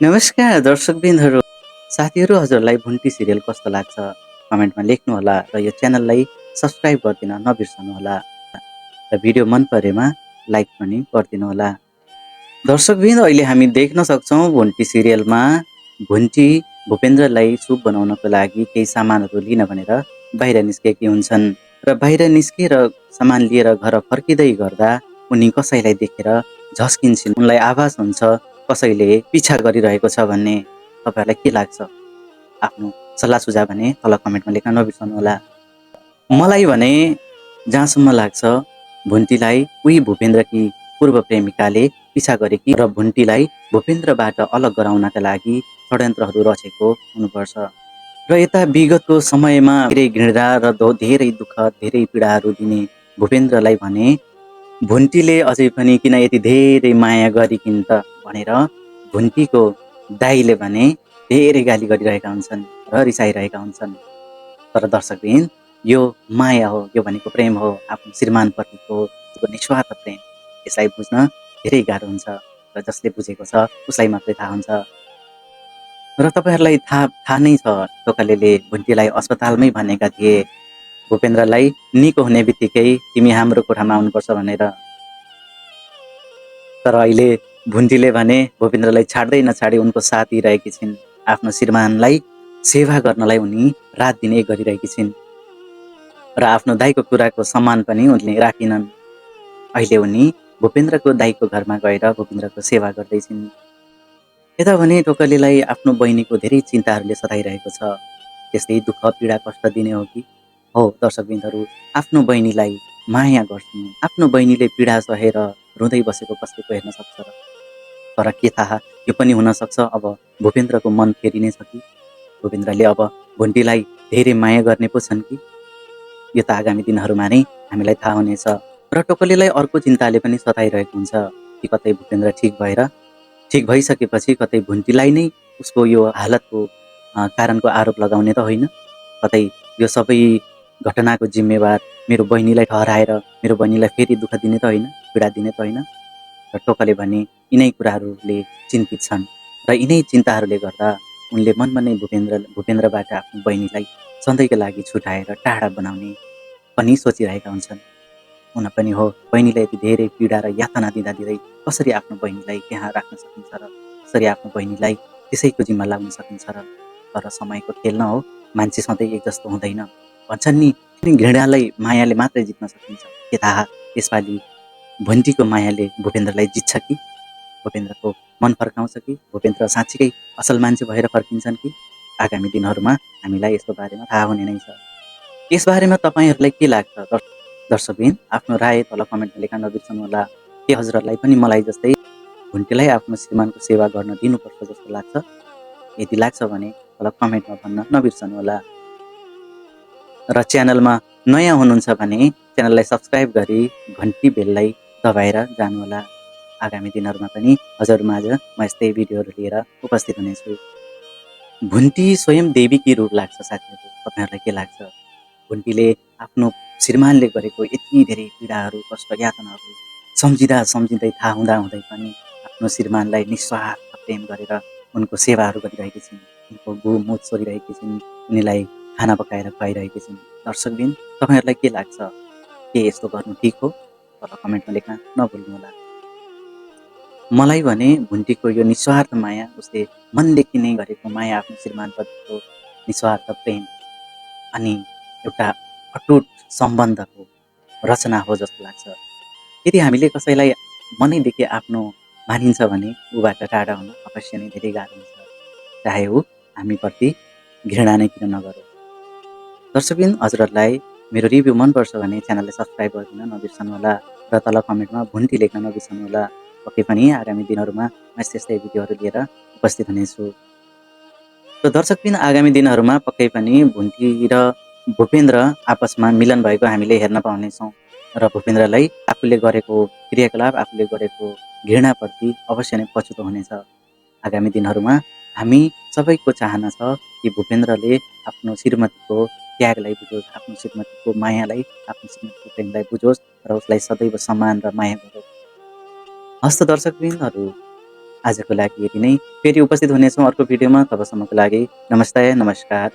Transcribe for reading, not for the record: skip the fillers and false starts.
नमस्कार दर्शकबिनहरू, साथीहरू हजुरलाई भुन्टी सिरियल कस्तो लाग्छ कमेन्टमा लेख्नुहोला र यो च्यानललाई सब्सक्राइब गरिदिन नबिर्सनुहोला र भिडियो मन परेमा लाइक पनि गरिदिनुहोला। दर्शकबिन अहिले हामी देख्न सक्छौँ भुन्टी सिरियलमा भुन्टी भूपेन्द्रलाई सुप बनाउनको लागि केही सामानहरू लिन भनेर बाहिर निस्केकी हुन्छन् र बाहिर निस्केर सामान लिएर घर फर्किँदै गर्दा उनी कसैलाई देखेर झस्किन्छन्। उनलाई आभास हुन्छ कसैले पिछा गरिरहेको छ भन्ने। तपाईहरुलाई के लाग्छ? आफ्नो सल्लाह सुझाव भने तल कमेन्टमा लेख्न नबिर्सनुहोला। मलाई भने जहाँसम्म लाग्छ भुन्टीलाई उही भूपेन्द्रकी पूर्व प्रेमिकाले पिछा गरेकी र भुन्टीलाई भूपेन्द्रबाट अलग गराउनका लागि षड्यन्त्रहरू रचेको हुनुपर्छ। र यता विगतको समयमा धेरै घृणा र धेरै दुःख धेरै पीडाहरू दिने भूपेन्द्रलाई भने भुन्टीले अझै पनि किन यति धेरै माया गरिकिन् त भनेर भुन्टीको दाइले भने धेरै गाली गरिरहेका हुन्छन् र रिसाइरहेका हुन्छन्। तर दर्शकबिन यो माया हो, यो भनेको प्रेम हो, आफ्नो श्रीमानप्रतिको निस्वार्थ प्रेम। यसलाई बुझ्न धेरै गाह्रो हुन्छ र जसले बुझेको छ उसलाई मात्रै थाहा हुन्छ। र तपाईहरुलाई थाहा नै छ टोकालेले भुन्टीलाई अस्पतालमै भनेका थिए भूपेन्द्रलाई निको हुने बित्तिकै तिमी हाम्रो कोठामा आउनुपर्छ भनेर। तर अहिले भुन्टीले भने भूपेन्द्रलाई छाड्दै नछाडी उनको साथ दिइरहेकी छिन्। आफ्नो श्रीमानलाई सेवा गर्नलाई उनी रात दिन एक गरिरहेकी छिन् र आफ्नो दाइको कुराको सम्मान पनि उनले राखिनन्। अहिले उनी भूपेन्द्रको दाइको घरमा गएर भूपेन्द्रको सेवा गर्दैछिन्। यता भने टोकलीलाई आफ्नो बहिनीको धेरै चिन्ताहरूले सताइरहेको छ। त्यस्तै दुःख पीडा कष्ट दिने हो कि हो दर्शकबिन्दहरू, आफ्नो बहिनीलाई माया गर्छौँ, आफ्नो बहिनीले पीडा सहेर रुँदै बसेको कसैको हेर्न सक्छ र? तर के थाहा, यो पनि हुन सक्छ अब भूपेन्द्रको मन फेरिने छ कि भूपेन्द्रले अब भुन्टीलाई धेरै माया गर्ने पो छन् कि? यो त आगामी दिनहरूमा नै हामीलाई थाहा हुनेछ। र टोकलीलाई अर्को चिन्ताले पनि सताइरहेको हुन्छ कि कतै भूपेन्द्र ठिक भइसकेपछि कतै भुन्टीलाई नै उसको यो हालतको कारणको आरोप लगाउने त होइन? कतै यो सबै घटनाको जिम्मेवार मेरो बहिनीलाई ठहराएर मेरो बहिनीलाई फेरि दुःख दिने त होइन, पीडा दिने त होइन? र टोकले भने यिनै कुराहरूले चिन्तित छन् र यिनै चिन्ताहरूले गर्दा उनले मनमा नै भूपेन्द्रबाट आफ्नो बहिनीलाई सधैँको लागि छुटाएर टाढा बनाउने पनि सोचिरहेका हुन्छन्। हुन पनि हो, बहिनीलाई यति धेरै पीडा र यातना दिँदै कसरी आफ्नो बहिनीलाई त्यहाँ राख्न सकिन्छ र? कसरी आफ्नो बहिनीलाई त्यसैको जिम्मा लाग्न सकिन्छ र? तर समयको खेल न हो, मान्छे सधैँ एक जस्तो हुँदैन। भन्छन् नि घृणालाई मायाले मात्रै जित्न सकिन्छ। के थाहा यसपालि भुन्टीको मायाले भूपेन्द्रलाई जित्छ कि भूपेन्द्रको मन फर्काउँछ कि भूपेन्द्र साँच्चीकै असल मान्छे भएर फर्किन्छन् कि? आगामी दिनहरूमा हामीलाई यसको बारेमा थाहा हुने नै छ। यसबारेमा तपाईहरुलाई के लाग्छ? दर्शकबिन आफ्नो राय तल कमेन्टमा लेख्न नबिर्सनुहोला। के हजुरहरूलाई पनि मलाई जस्तै भुन्टीलाई आफ्नो श्रीमानको सेवा गर्न दिनुपर्छ जस्तो लाग्छ? यदि लाग्छ भने तल कमेन्टमा भन्न नबिर्सनुहोला। र च्यानलमा नयाँ हुनुहुन्छ भने च्यानललाई सब्सक्राइब गरी घन्टी बेललाई दबाएर जानुहोला। आगामी दिनहरूमा पनि हजुरमाझ म यस्तै भिडियोहरू लिएर उपस्थित हुनेछु। भुन्टी स्वयं देवीकी रूप लाग्छ साथीहरू। तपाईहरुलाई के लाग्छ? भुन्टीले आफ्नो श्रीमानले गरेको यति धेरै पीडाहरू कष्ट यातनाहरू सम्झिँदै थाहा हुँदै पनि आफ्नो श्रीमानलाई निस्वार्थ प्रेम गरेर उनको सेवाहरू गरिरहेकी छिन्, उनको गुमुत सोरिरहेकी छिन्, उनीलाई खाना पकाएर खुवाइरहेकी छिन्। दर्शकबिन तपाईहरुलाई के लाग्छ? के यस्तो गर्नु ठिक हो? तल कमेन्टमा लेख्न नभुल्नुहोला। मलाई भने भुन्टीको यो निस्वार्थ माया, उसले मनदेखि नै गरेको माया, आफ्नो श्रीमानप्रतिको निस्वार्थ प्रेम अनि एउटा अटुट सम्बन्धको रचना हो जस्तो लाग्छ। यदि हामीले कसैलाई मनैदेखि आफ्नो मानिन्छ भने ऊबाट टाढा हुन अवश्य नै धेरै गाह्रो हुन्छ, चाहे ऊ हामीप्रति घृणा नै किन नगरौँ। दर्शकबिन हजुरहरूलाई मेरो रिभ्यू मनपर्छ भने च्यानललाई सब्सक्राइब गरिदिन नबिर्सनुहोला र तल कमेन्टमा भुन्टी लेख्न नबिर्सनुहोला। पक्कै पनि आगामी दिनहरूमा म यस्तै भिडियोहरू लिएर उपस्थित हुनेछु। र दर्शकबिन आगामी दिनहरूमा पक्कै पनि भुन्टी र भूपेन्द्र आपसमा मिलन भएको हामीले हेर्न पाउनेछौँ र भूपेन्द्रलाई आफूले गरेको क्रियाकलाप, आफूले गरेको घृणाप्रति अवश्य नै पछुतो हुनेछ। आगामी दिनहरूमा हामी सबैको चाहना छ कि भूपेन्द्रले आफ्नो श्रीमतीको त्यागलाई बुझोस्, आफ्नो श्रीमतीको मायालाई, आफ्नो श्रीमतीको प्रेमलाई बुझोस् र उसलाई सदैव सम्मान र माया गरोस्। हस्त दर्शकबिनहरू, आजको लागि यति नै। फेरि उपस्थित हुनेछौँ अर्को भिडियोमा। तबसम्मको लागि नमस्ते, नमस्कार।